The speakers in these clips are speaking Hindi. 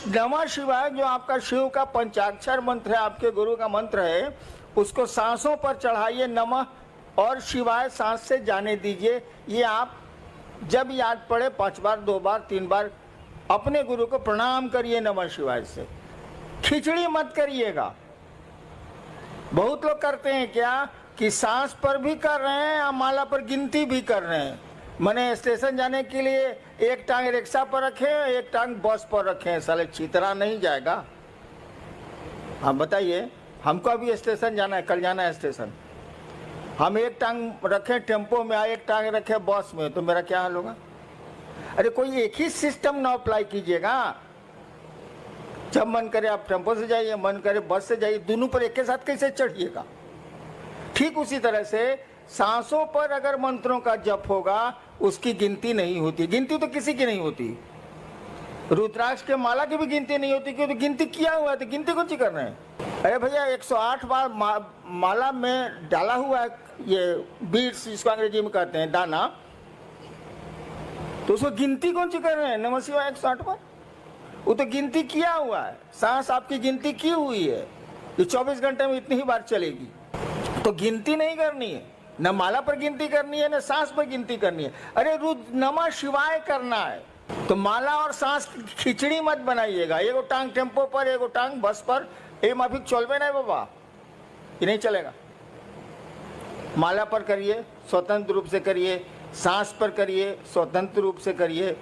नमः शिवाय जो आपका शिव का पंचाक्षर मंत्र है, आपके गुरु का मंत्र है, उसको सांसों पर चढ़ाइए। नमः और शिवाय सांस से जाने दीजिए। ये आप जब याद पड़े 5 बार, 2 बार, 3 बार अपने गुरु को प्रणाम करिए नमः शिवाय से। खिचड़ी मत करिएगा। बहुत लोग करते हैं क्या कि सांस पर भी कर रहे हैं और माला पर गिनती भी कर रहे हैं। मैंने स्टेशन जाने के लिए एक टांग रिक्शा पर रखे, एक टांग बस पर रखे, साले चितरा नहीं जाएगा। आप बताइए, हमको अभी स्टेशन जाना है, कल जाना है स्टेशन, हम एक टांग रखे टेम्पो में, एक टांग रखे बस में, तो मेरा क्या हाल होगा? अरे कोई एक ही सिस्टम ना अप्लाई कीजिएगा। जब मन करे आप टेम्पो से जाइए, मन करे बस से जाइए, दोनों पर एक के साथ कैसे चढ़िएगा? ठीक उसी तरह से सांसों पर अगर मंत्रों का जप होगा, उसकी गिनती नहीं होती। गिनती तो किसी की नहीं होती। रुद्राक्ष के माला की भी गिनती नहीं होती, क्योंकि गिनती किया हुआ है, तो गिनती कुछ कर रहे हैं। अरे भैया 108 बार माला में डाला हुआ है ये बीड्स, जिसको अंग्रेजी में कहते हैं दाना, तो उसको गिनती कौन सी कर रहे हैं? नमः शिवाय 108 बार, वो तो गिनती किया हुआ है। सांस आपकी गिनती की हुई है, ये 24 घंटे में इतनी ही बार चलेगी। तो गिनती नहीं करनी है, न माला पर गिनती करनी है, न सांस पर गिनती करनी है। अरे नमः शिवाय करना है, तो माला और सांस खिचड़ी मत बनाइएगा। एगो टांग टेम्पो पर, एगो टांग बस पर, ये माफिक चलबे नहीं बाबा, ये नहीं चलेगा। माला पर करिए, स्वतंत्र रूप से करिए, सांस पर करिए, स्वतंत्र रूप से करिए,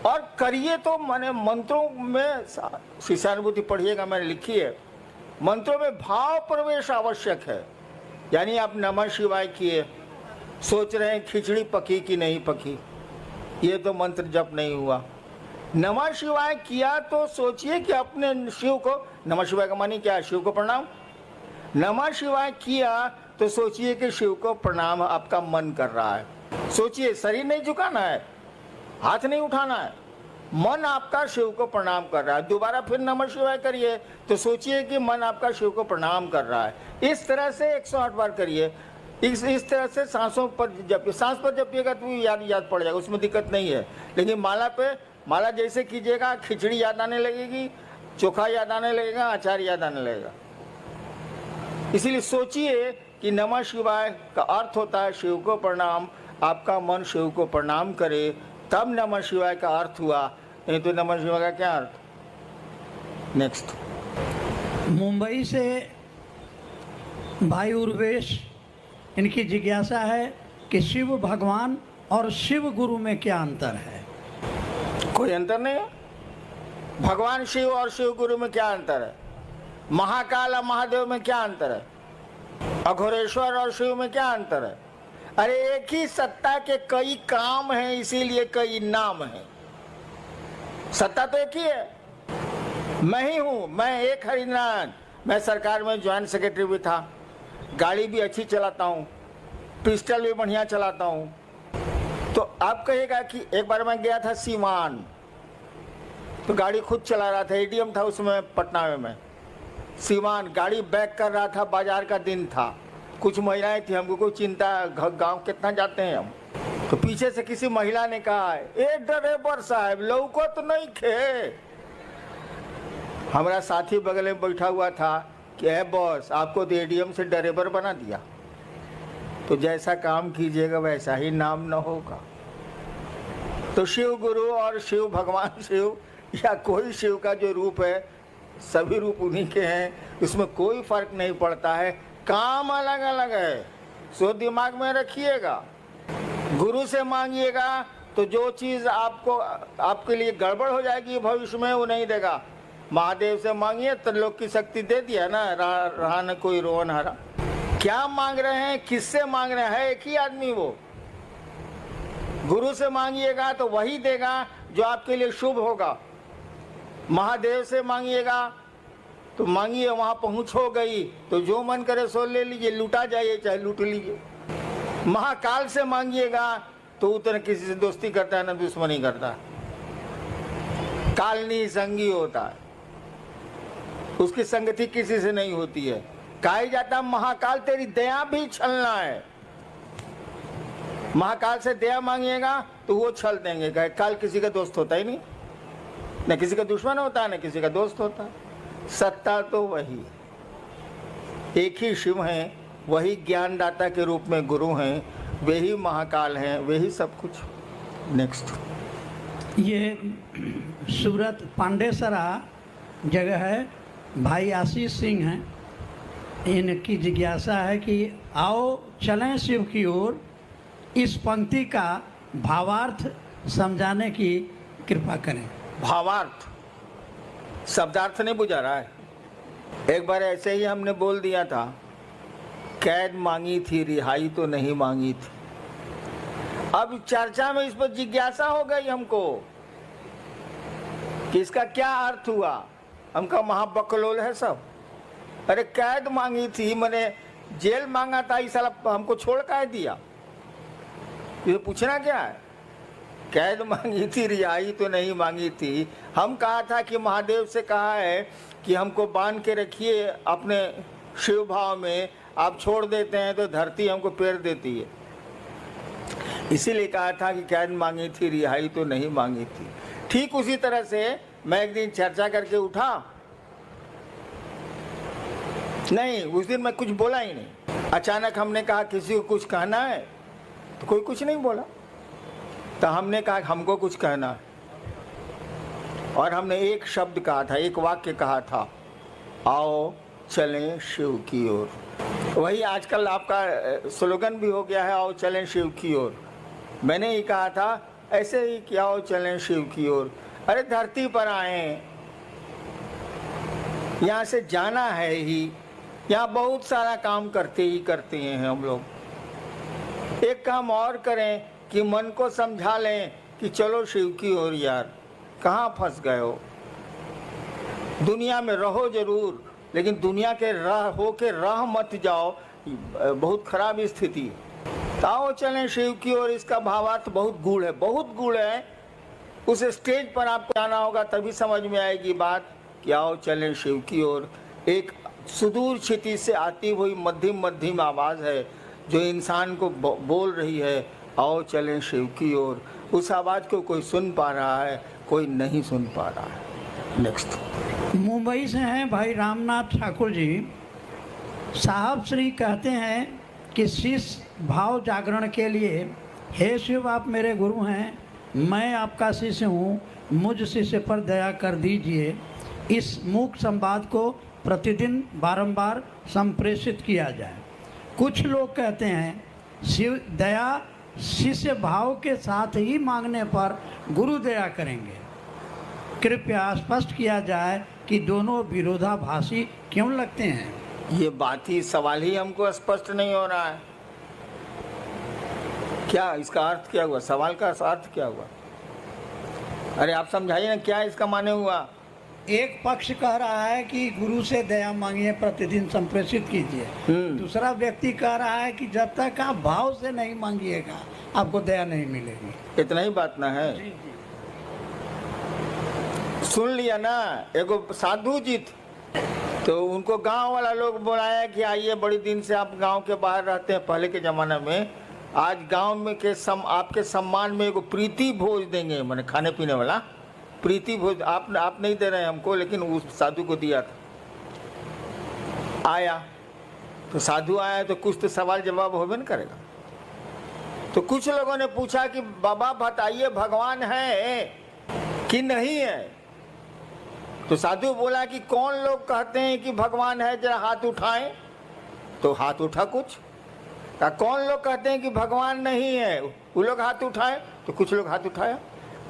और करिए तो मैंने मंत्रों में शिष्यानुभूति पढ़िएगा, मैंने लिखी है, मंत्रों में भाव प्रवेश आवश्यक है। यानी आप नमः शिवाय किए, सोच रहे हैं खिचड़ी पकी कि नहीं पकी, ये तो मंत्र जप नहीं हुआ। नमः शिवाय किया तो सोचिए कि अपने शिव को, नमः शिवाय का मानी क्या है? शिव को प्रणाम। नमः शिवाय किया तो सोचिए कि शिव को प्रणाम आपका मन कर रहा है। सोचिए, शरीर नहीं झुकाना है, हाथ नहीं उठाना है, मन आपका शिव को प्रणाम कर रहा है। दोबारा फिर नमः शिवाय करिए तो सोचिए कि मन आपका शिव को प्रणाम कर रहा है। इस तरह से 108 बार करिए। इस तरह से सांसों पर जब सांस पर जपिएगा तो याद पड़ जाएगा, उसमें दिक्कत नहीं है। लेकिन माला जैसे कीजिएगा, खिचड़ी याद आने लगेगी, चोखा याद आने लगेगा, अचार याद आने लगेगा। इसीलिए सोचिए कि नमः शिवाय का अर्थ होता है शिव को प्रणाम। आपका मन शिव को प्रणाम करे, तब नमः शिवाय का अर्थ हुआ, नहीं तो नमः शिवाय का क्या अर्थ? नेक्स्ट। मुंबई से भाई उर्वेश, इनकी जिज्ञासा है कि शिव भगवान और शिव गुरु में क्या अंतर है? कोई अंतर नहीं है। भगवान शिव और शिव गुरु में क्या अंतर है? महाकाल और महादेव में क्या अंतर है? अघोरेश्वर और शिव में क्या अंतर है? अरे एक ही सत्ता के कई काम हैं, इसीलिए कई नाम हैं। सत्ता तो एक ही है। मैं ही हूं, मैं एक हरिनारायण। मैं सरकार में ज्वाइंट सेक्रेटरी भी था, गाड़ी भी अच्छी चलाता हूं, पिस्टल भी बढ़िया चलाता हूं। तो आप कहिएगा कि एक बार मैं गया था सीवान, तो गाड़ी खुद चला रहा था, एडीएम था उसमें पटना में। सीवान गाड़ी बैक कर रहा था, बाजार का दिन था, कुछ महिलाएं थी, हमको कोई चिंता, गांव कितना जाते हैं हम। तो पीछे से किसी महिला ने कहा, ए ड्राइवर साहब लौको तो नहीं खे। हमारा साथी बगल में बैठा हुआ था कि ए बॉस, आपको तो एडीएम से ड्राइवर बना दिया, तो जैसा काम कीजिएगा वैसा ही नाम न होगा। तो शिव गुरु और शिव भगवान शिव या कोई शिव का जो रूप है, सभी रूप उन्हीं के हैं, उसमें कोई फर्क नहीं पड़ता है। काम अलग अलग है, सो दिमाग में रखिएगा। गुरु से मांगिएगा तो जो चीज़ आपके लिए गड़बड़ हो जाएगी भविष्य में, वो नहीं देगा। महादेव से मांगिए तो लोग की शक्ति दे दिया ना, रहा न कोई रोवन हरा। क्या मांग रहे हैं, किससे मांग रहे हैं? एक ही आदमी वो। गुरु से मांगिएगा तो वही देगा जो आपके लिए शुभ होगा। महादेव से मांगिएगा तो मांगिए, वहां पहुंच हो गई तो जो मन करे सो ले लीजिए, लूटा जाइए चाहे लूट लीजिए। महाकाल से मांगिएगा तो उतना किसी से दोस्ती करता है ना दुश्मनी करता है, कालनी संगी होता है, उसकी संगति किसी से नहीं होती है। कहा जाता महाकाल तेरी दया भी छलना है। महाकाल से दया मांगिएगा तो वो छल देंगे, काल किसी का दोस्त होता ही नहीं। न किसी का दुश्मन होता है न किसी का दोस्त होता है। सत्ता तो वही, एक ही शिव हैं, वही ज्ञानदाता के रूप में गुरु हैं, वे ही महाकाल हैं, वे ही सब कुछ। नेक्स्ट। ये सूरत पांडेसरा जगह है, भाई आशीष सिंह हैं, इनकी जिज्ञासा है कि आओ चलें शिव की ओर, इस पंक्ति का भावार्थ समझाने की कृपा करें। भावार्थ, शब्दार्थ नहीं बुझा रहा है। एक बार ऐसे ही हमने बोल दिया था, कैद मांगी थी रिहाई तो नहीं मांगी थी। अब चर्चा में इस पर जिज्ञासा हो गई हमको कि इसका क्या अर्थ हुआ। हमका महाबकलोल है सब। अरे कैद मांगी थी, मैंने जेल मांगा था, इस साल हमको छोड़ कर दिया। ये पूछना क्या है? कैद मांगी थी रिहाई तो नहीं मांगी थी। हम कहा था कि महादेव से कहा है कि हमको बांध के रखिए अपने शिव भाव में, आप छोड़ देते हैं तो धरती हमको पेड़ देती है। इसीलिए कहा था कि कैद मांगी थी रिहाई तो नहीं मांगी थी। ठीक उसी तरह से मैं एक दिन चर्चा करके उठा, नहीं उस दिन मैं कुछ बोला ही नहीं। अचानक हमने कहा किसी को कुछ कहना है, तो कोई कुछ नहीं बोला। तो हमने कहा हमको कुछ कहना है, और हमने एक शब्द कहा था, एक वाक्य कहा था, आओ चलें शिव की ओर। वही आजकल आपका स्लोगन भी हो गया है, आओ चलें शिव की ओर। मैंने ही कहा था ऐसे ही कि आओ चलें शिव की ओर। अरे धरती पर आए, यहाँ से जाना है ही, यहाँ बहुत सारा काम करते हैं हम लोग। एक काम और करें कि मन को समझा लें कि चलो शिव की ओर यार, कहाँ फंस गए हो। दुनिया में रहो जरूर, लेकिन दुनिया के राह हो के राह मत जाओ, बहुत खराब स्थिति है। आओ चलें शिव की ओर, इसका भावार्थ बहुत गूढ़ है, बहुत गूढ़ है। उस स्टेज पर आपको आना होगा, तभी समझ में आएगी बात कि आओ चलें शिव की ओर। एक सुदूर क्षितिज से आती हुई मध्यम आवाज़ है जो इंसान को बोल रही है, आओ चलें शिव की ओर। उस आवाज़ को कोई सुन पा रहा है, कोई नहीं सुन पा रहा है। नेक्स्ट। मुंबई से हैं भाई रामनाथ ठाकुर जी। साहब श्री कहते हैं कि शिष्य भाव जागरण के लिए, हे शिव आप मेरे गुरु हैं, मैं आपका शिष्य हूँ, मुझ शिष्य पर दया कर दीजिए। इस मूक संवाद को प्रतिदिन बारंबार संप्रेषित किया जाए। कुछ लोग कहते हैं शिव दया शिष्य भाव के साथ ही मांगने पर गुरु दया करेंगे। कृपया स्पष्ट किया जाए कि दोनों विरोधाभासी क्यों लगते हैं। ये बात ही, सवाल ही हमको स्पष्ट नहीं हो रहा है। क्या इसका अर्थ क्या हुआ? सवाल का अर्थ क्या हुआ? अरे आप समझाइए ना, क्या इसका माने हुआ? एक पक्ष कह रहा है कि गुरु से दया मांगिए, प्रतिदिन संप्रेषित कीजिए। दूसरा व्यक्ति कह रहा है कि जब तक आप भाव से नहीं मांगिएगा आपको दया नहीं मिलेगी। इतना ही बात ना है? जी जी। सुन लिया ना। एगो साधु जी तो उनको गांव वाला लोग बुलाया कि आइए, बड़ी दिन से आप गांव के बाहर रहते हैं पहले के ज़माने में, आज गांव में के आपके सम्मान में एगो प्रीति भोज देंगे, मैंने खाने पीने वाला प्रीति भोज। आप नहीं दे रहे हैं हमको, लेकिन उस साधु को दिया था। आया तो साधु आया तो कुछ तो सवाल जवाब होबे न करेगा। तो कुछ लोगों ने पूछा कि बाबा बताइए भगवान है कि नहीं है। तो साधु बोला कि कौन लोग कहते हैं कि भगवान है, जरा हाथ उठाएं। तो हाथ उठा कुछ। कहा कौन लोग कहते हैं कि भगवान नहीं है, वो लोग हाथ उठाए। तो कुछ लोग हाथ उठाया।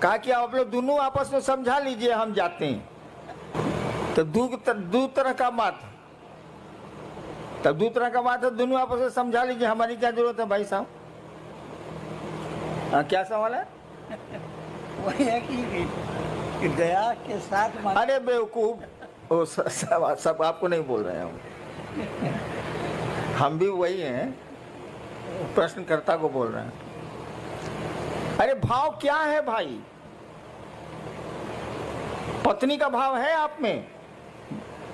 कहा कि आप लोग दोनों आपस में समझा लीजिए, हम जाते हैं। तो दो तरह का बात, तब दो तरह का बात है, दोनों आपस में समझा लीजिए, हमारी क्या जरूरत है भाई साहब। क्या सवाल है? वही है कि दया के साथ अरे बेवकूफ, सब आपको नहीं बोल रहे हैं हम भी वही हैं, प्रश्नकर्ता को बोल रहे हैं। अरे भाव क्या है भाई? पत्नी का भाव है आप में,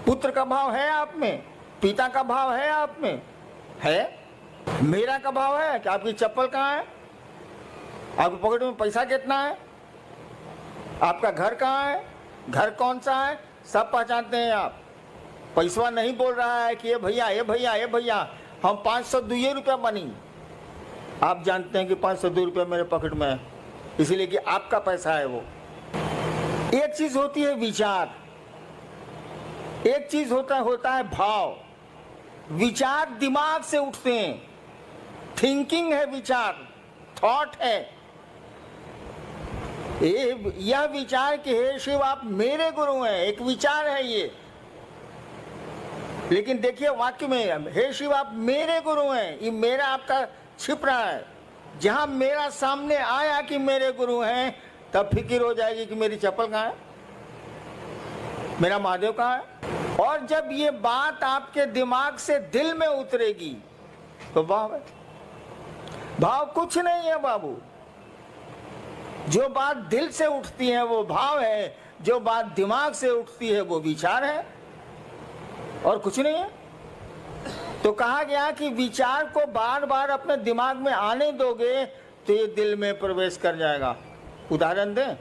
पुत्र का भाव है आप में, पिता का भाव है आप में, है? मेरा का भाव है कि आपकी चप्पल कहाँ है, आपकी पॉकेट में पैसा कितना है, आपका घर कहाँ है, घर कौन सा है सब पहचानते हैं आप। पैसवा नहीं बोल रहा है कि ये भैया ये भैया ये भैया हम 502 रुपया बनी। आप जानते हैं कि 502 रुपया मेरे पॉकेट में है, इसीलिए कि आपका पैसा है वो। एक चीज होती है विचार, एक चीज होता है भाव। विचार दिमाग से उठते हैं, थिंकिंग है विचार, थॉट है। यह विचार कि हे शिव आप मेरे गुरु हैं, एक विचार है ये। लेकिन देखिए वाक्य में हे शिव आप मेरे गुरु हैं, ये मेरा आपका छिप रहा है। जहां मेरा सामने आया कि मेरे गुरु हैं, तब फिक्र हो जाएगी कि मेरी चप्पल कहाँ है, मेरा महादेव कहाँ है। और जब ये बात आपके दिमाग से दिल में उतरेगी तो भाव है। भाव कुछ नहीं है बाबू, जो बात दिल से उठती है वो भाव है, जो बात दिमाग से उठती है वो विचार है, और कुछ नहीं है। तो कहा गया कि विचार को बार बार अपने दिमाग में आने दोगे तो ये दिल में प्रवेश कर जाएगा। उदाहरण दें,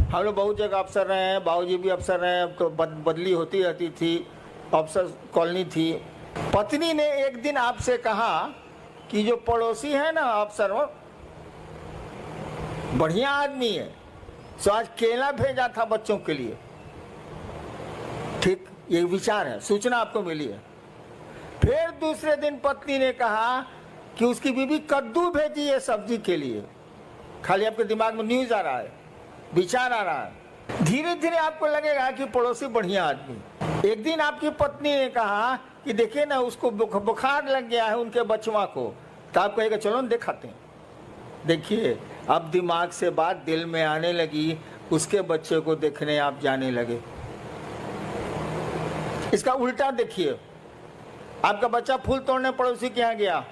हम लोग बहुत जगह अफसर रहे हैं, बाबूजी भी अफसर रहे हैं, तो बदली होती रहती थी, अफसर कॉलोनी थी। पत्नी ने एक दिन आपसे कहा कि जो पड़ोसी है ना अफसर, वो बढ़िया आदमी है, सो आज केला भेजा था बच्चों के लिए। ठीक, ये विचार है, सूचना आपको मिली है। फिर दूसरे दिन पत्नी ने कहा कि उसकी बीवी कद्दू भेजी है सब्जी के लिए। खाली आपके दिमाग में न्यूज आ रहा है, विचार आ रहा है। धीरे धीरे आपको लगेगा कि पड़ोसी बढ़िया आदमी। एक दिन आपकी पत्नी ने कहा कि देखिए ना उसको बुखार लग गया है उनके बचवा को, तो आप कहेगा चलो दिखाते हैं। देखिए अब दिमाग से बात दिल में आने लगी, उसके बच्चे को देखने आप जाने लगे। इसका उल्टा देखिए, आपका बच्चा फूल तोड़ने पड़ोसी के यहाँ गया,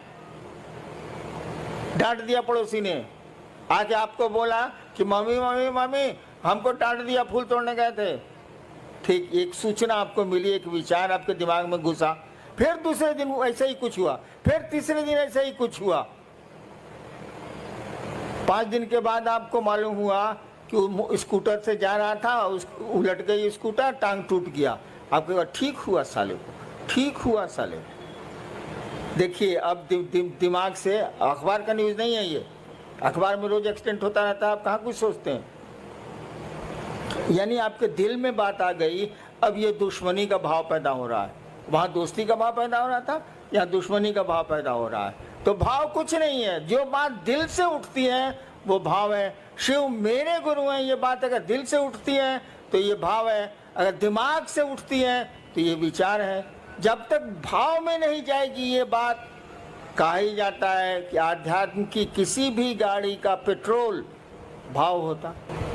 डांट दिया पड़ोसी ने, आके आपको बोला कि मम्मी मम्मी मम्मी हमको डांट दिया, फूल तोड़ने गए थे। ठीक, एक सूचना आपको मिली, एक विचार आपके दिमाग में घुसा। फिर दूसरे दिन ऐसा ही कुछ हुआ, फिर तीसरे दिन ऐसा ही कुछ हुआ। 5 दिन के बाद आपको मालूम हुआ कि स्कूटर से जा रहा था, उलट गई स्कूटर, टांग टूट गया। आपको कहा ठीक हुआ साले को, ठीक हुआ साले। देखिए अब दिमाग से, अखबार का न्यूज़ नहीं है ये, अखबार में रोज एक्सीडेंट होता रहता है, आप कहाँ कुछ सोचते हैं। यानी आपके दिल में बात आ गई, अब ये दुश्मनी का भाव पैदा हो रहा है। वहाँ दोस्ती का भाव पैदा हो रहा था, यहाँ दुश्मनी का भाव पैदा हो रहा है। तो भाव कुछ नहीं है, जो बात दिल से उठती है वो भाव है। शिव मेरे गुरु हैं, ये बात अगर दिल से उठती है तो ये भाव है, अगर दिमाग से उठती है तो ये विचार है। जब तक भाव में नहीं जाएगी ये बात, कहा ही जाता है कि आध्यात्म की किसी भी गाड़ी का पेट्रोल भाव होता।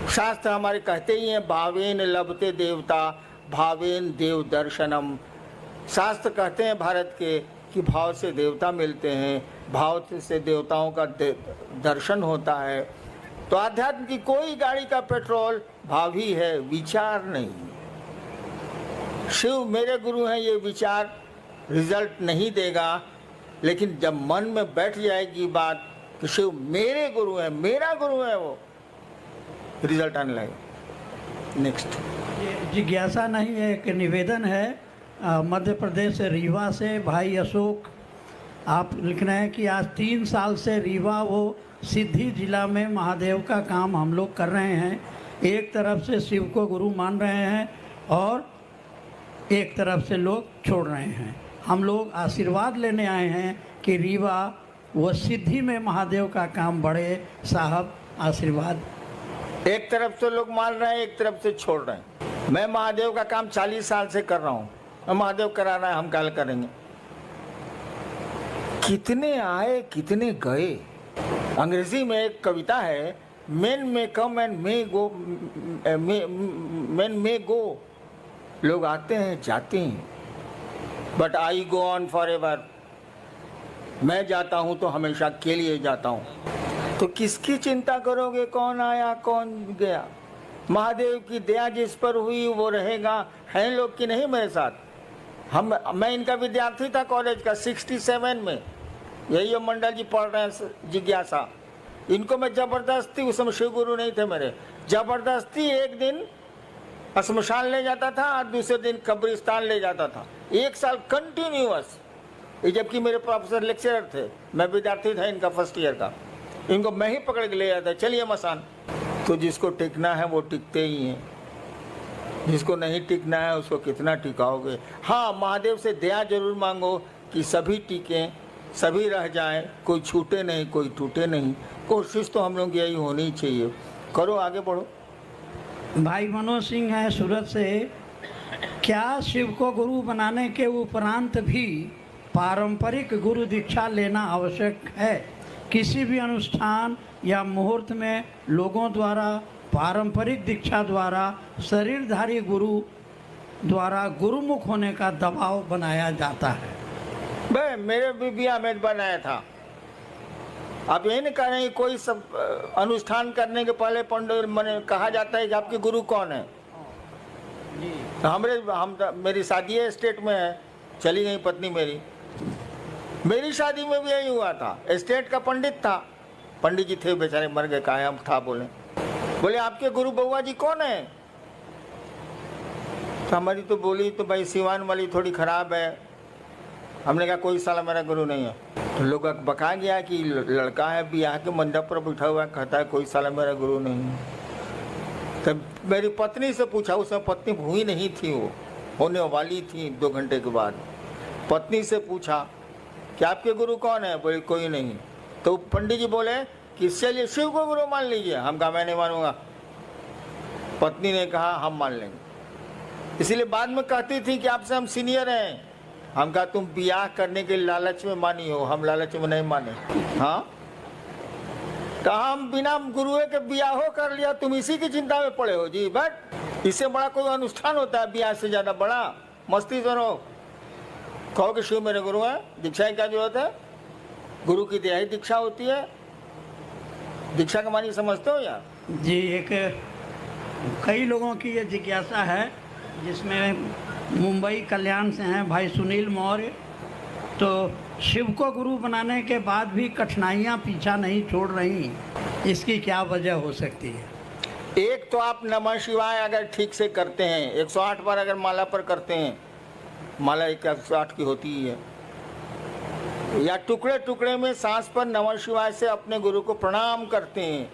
शास्त्र हमारे कहते ही हैं भावेन लभते देवता भावेन देव दर्शनम। शास्त्र कहते हैं भारत के कि भाव से देवता मिलते हैं, भाव से देवताओं का दर्शन होता है। तो आध्यात्म की कोई गाड़ी का पेट्रोल भाव ही है, विचार नहीं। शिव मेरे गुरु हैं, ये विचार रिजल्ट नहीं देगा, लेकिन जब मन में बैठ जाएगी बात कि शिव मेरे गुरु हैं, मेरा गुरु है, वो रिजल्ट आने लगेगा। नेक्स्ट जिज्ञासा नहीं है, एक निवेदन है। मध्य प्रदेश रीवा से भाई अशोक, आप लिख रहे हैं कि आज 3 साल से रीवा वो सिद्धि जिला में महादेव का काम हम लोग कर रहे हैं। एक तरफ से शिव को गुरु मान रहे हैं और एक तरफ से लोग छोड़ रहे हैं। हम लोग आशीर्वाद लेने आए हैं कि रीवा वो सिद्धि में महादेव का काम बढ़े। साहब आशीर्वाद। एक तरफ से लोग मान रहे हैं, एक तरफ से छोड़ रहे हैं। मैं महादेव का काम 40 साल से कर रहा हूँ, महादेव करा रहा है, हम कल करेंगे। कितने आए कितने गए। अंग्रेजी में एक कविता है, मेन में come and may go, main मे गो। लोग आते हैं जाते हैं, but I go on for ever. मैं जाता हूं तो हमेशा के लिए जाता हूं। तो किसकी चिंता करोगे, कौन आया कौन गया। महादेव की दया जिस पर हुई वो रहेगा। हैं लोग कि नहीं मेरे साथ। मैं इनका विद्यार्थी था कॉलेज का 67 में। यही मंडल जी पढ़ रहे हैं जिज्ञासा। इनको मैं जबरदस्ती, उस समय शिव गुरु नहीं थे मेरे, जबरदस्ती एक दिन श्मशान ले जाता था और दूसरे दिन कब्रिस्तान ले जाता था, 1 साल कंटिन्यूअस। जबकि मेरे प्रोफेसर लेक्चरर थे, मैं विद्यार्थी था इनका फर्स्ट ईयर का, इनको मैं ही पकड़ के ले जाता, चलिए मसान। तो जिसको टिकना है वो टिकते ही हैं, जिसको नहीं टिकना है उसको कितना टिकाओगे। हाँ, महादेव से दया जरूर मांगो कि सभी टिकें, सभी रह जाएं, कोई छूटे नहीं, कोई टूटे नहीं। कोशिश तो हम लोग यही होनी चाहिए। करो, आगे बढ़ो। भाई मनोज सिंह है सूरत से। क्या शिव को गुरु बनाने के उपरांत भी पारंपरिक गुरु दीक्षा लेना आवश्यक है? किसी भी अनुष्ठान या मुहूर्त में लोगों द्वारा पारंपरिक दीक्षा द्वारा शरीरधारी गुरु द्वारा गुरुमुख होने का दबाव बनाया जाता है। भाई मेरे भी बिया में बनाया था। आप ये नहीं कह रहे हैं कोई सब अनुष्ठान करने के पहले पंडित मैंने कहा जाता है कि आपके गुरु कौन है। तो मेरी शादी है स्टेट में है, चली गई पत्नी मेरी शादी में भी यही हुआ था। स्टेट का पंडित था, पंडित जी थे बेचारे, मर गए, कहा हम था बोले आपके गुरु बउआ जी कौन है? तो हमारी तो बोली तो भाई सिवान वाली थोड़ी खराब है। हमने कहा कोई साला मेरा गुरु नहीं है। तो लोग बका गया कि लड़का है ब्याह के मंडप पर बैठा हुआ, कहता है कोई साला मेरा गुरु नहीं है। तब मेरी पत्नी से पूछा, उसमें पत्नी हुई नहीं थी, वो होने वाली थी 2 घंटे के बाद। पत्नी से पूछा कि आपके गुरु कौन है? बोले कोई नहीं। तो पंडित जी बोले कि चलिए शिव को गुरु मान लीजिए। हम कहा मैं नहीं मानूंगा। पत्नी ने कहा हम मान लेंगे। इसीलिए बाद में कहती थी कि आपसे हम सीनियर हैं। हम कहा तुम ब्याह करने के लालच में मानी हो, हम लालच में नहीं माने। हाँ, कहा हम बिना गुरुए के ब्याह कर लिया, तुम इसी की चिंता में पड़े हो जी। बट इससे बड़ा कोई अनुष्ठान होता है ब्याह से ज्यादा बड़ा? मस्ती सुनो, कहो कि शिव मेरे गुरु है, दीक्षा की क्या जरूरत है? गुरु की दया ही दीक्षा होती है। दीक्षा का मानी समझते हो यार? जी, एक कई लोगों की ये जिज्ञासा है, जिसमें मुंबई कल्याण से हैं भाई सुनील मौर्य। तो शिव को गुरु बनाने के बाद भी कठिनाइयाँ पीछा नहीं छोड़ रही, इसकी क्या वजह हो सकती है? एक तो आप नमः शिवाय अगर ठीक से करते हैं, 108 बार अगर माला पर करते हैं, माला 108 की होती ही है, या टुकड़े टुकड़े में सांस पर नमः शिवाय से अपने गुरु को प्रणाम करते हैं,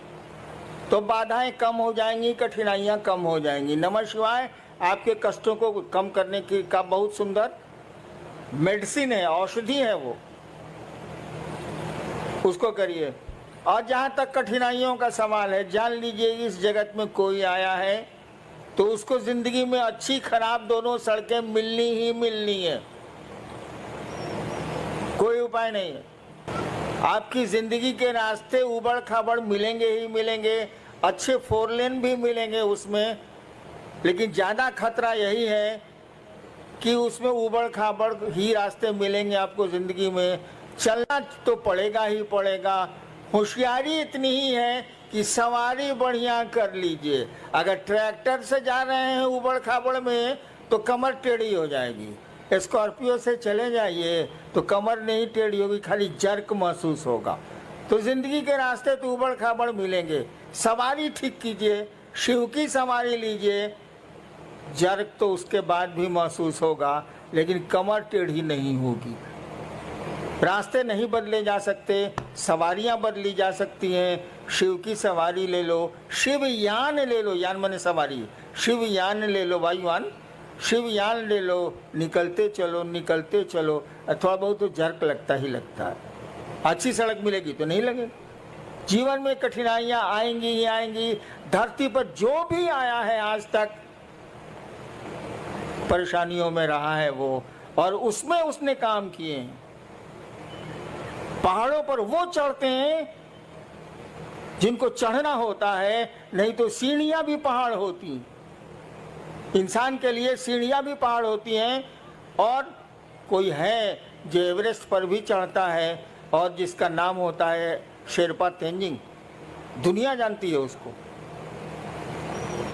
तो बाधाएं कम हो जाएंगी, कठिनाइयां कम हो जाएंगी। नमः शिवाय आपके कष्टों को कम करने की का बहुत सुंदर मेडिसिन है, औषधि है, वो उसको करिए। और जहां तक कठिनाइयों का सवाल है, जान लीजिए इस जगत में कोई आया है तो उसको जिंदगी में अच्छी खराब दोनों सड़कें मिलनी ही मिलनी है, कोई उपाय नहीं है। आपकी जिंदगी के रास्ते उबड़ खाबड़ मिलेंगे ही मिलेंगे, अच्छे 4 लेन भी मिलेंगे उसमें, लेकिन ज़्यादा खतरा यही है कि उसमें उबड़ खाबड़ ही रास्ते मिलेंगे आपको ज़िंदगी में। चलना तो पड़ेगा ही पड़ेगा। होशियारी इतनी ही है कि सवारी बढ़िया कर लीजिए। अगर ट्रैक्टर से जा रहे हैं उबड़ खाबड़ में तो कमर टेढ़ी हो जाएगी। स्कॉर्पियो से चले जाइए तो कमर नहीं टेढ़ी होगी, खाली जर्क महसूस होगा। तो ज़िंदगी के रास्ते तो उबड़ खाबड़ मिलेंगे। सवारी ठीक कीजिए, शिव की सवारी लीजिए, जर्क तो उसके बाद भी महसूस होगा, लेकिन कमर टेढ़ी नहीं होगी। रास्ते नहीं बदले जा सकते, सवारियां बदली जा सकती हैं। शिव की सवारी ले लो, शिव यान ले लो, यान माने सवारी, शिव यान ले लो, वायुयान, शिव यान ले लो, निकलते चलो निकलते चलो। थोड़ा बहुत तो जर्क लगता ही लगता है। अच्छी सड़क मिलेगी तो नहीं लगेगी। जीवन में कठिनाइयां आएंगी ही आएंगी। धरती पर जो भी आया है आज तक परेशानियों में रहा है वो, और उसमें उसने काम किए हैं। पहाड़ों पर वो चढ़ते हैं जिनको चढ़ना होता है, नहीं तो सीढ़ियां भी पहाड़ होती। इंसान के लिए सीढ़ियां भी पहाड़ होती हैं। और कोई है जो एवरेस्ट पर भी चढ़ता है और जिसका नाम होता है शेरपा तेंजिंग, दुनिया जानती है उसको।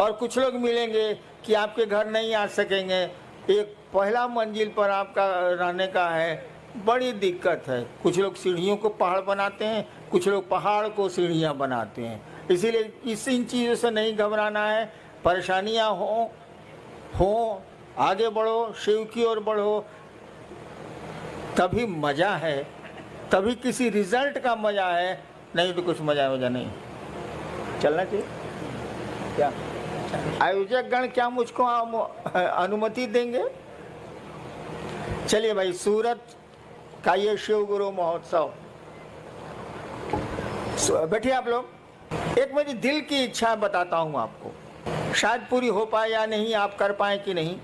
और कुछ लोग मिलेंगे कि आपके घर नहीं आ सकेंगे, एक पहला मंजिल पर आपका रहने का है, बड़ी दिक्कत है। कुछ लोग सीढ़ियों को पहाड़ बनाते हैं, कुछ लोग पहाड़ को सीढ़ियां बनाते हैं। इसीलिए इन चीज़ों से नहीं घबराना है। परेशानियां हों हो, आगे बढ़ो, शिव की ओर बढ़ो, तभी मजा है, तभी किसी रिजल्ट का मजा है, नहीं तो कुछ मजा नहीं। चलना चाहिए क्या? आयोजक गण क्या मुझको अनुमति देंगे? चलिए भाई, सूरत का ये शिव गुरु महोत्सव, बैठिए आप लोग। एक मेरी दिल की इच्छा बताता हूं आपको, शायद पूरी हो पाए या नहीं, आप कर पाए कि नहीं।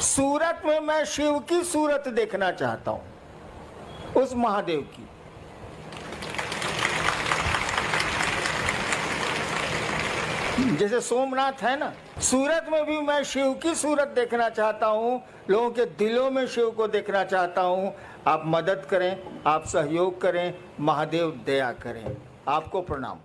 सूरत में मैं शिव की सूरत देखना चाहता हूं, उस महादेव की। जैसे सोमनाथ है ना, सूरत में भी मैं शिव की सूरत देखना चाहता हूं, लोगों के दिलों में शिव को देखना चाहता हूं। आप मदद करें, आप सहयोग करें, महादेव दया करें। आपको प्रणाम।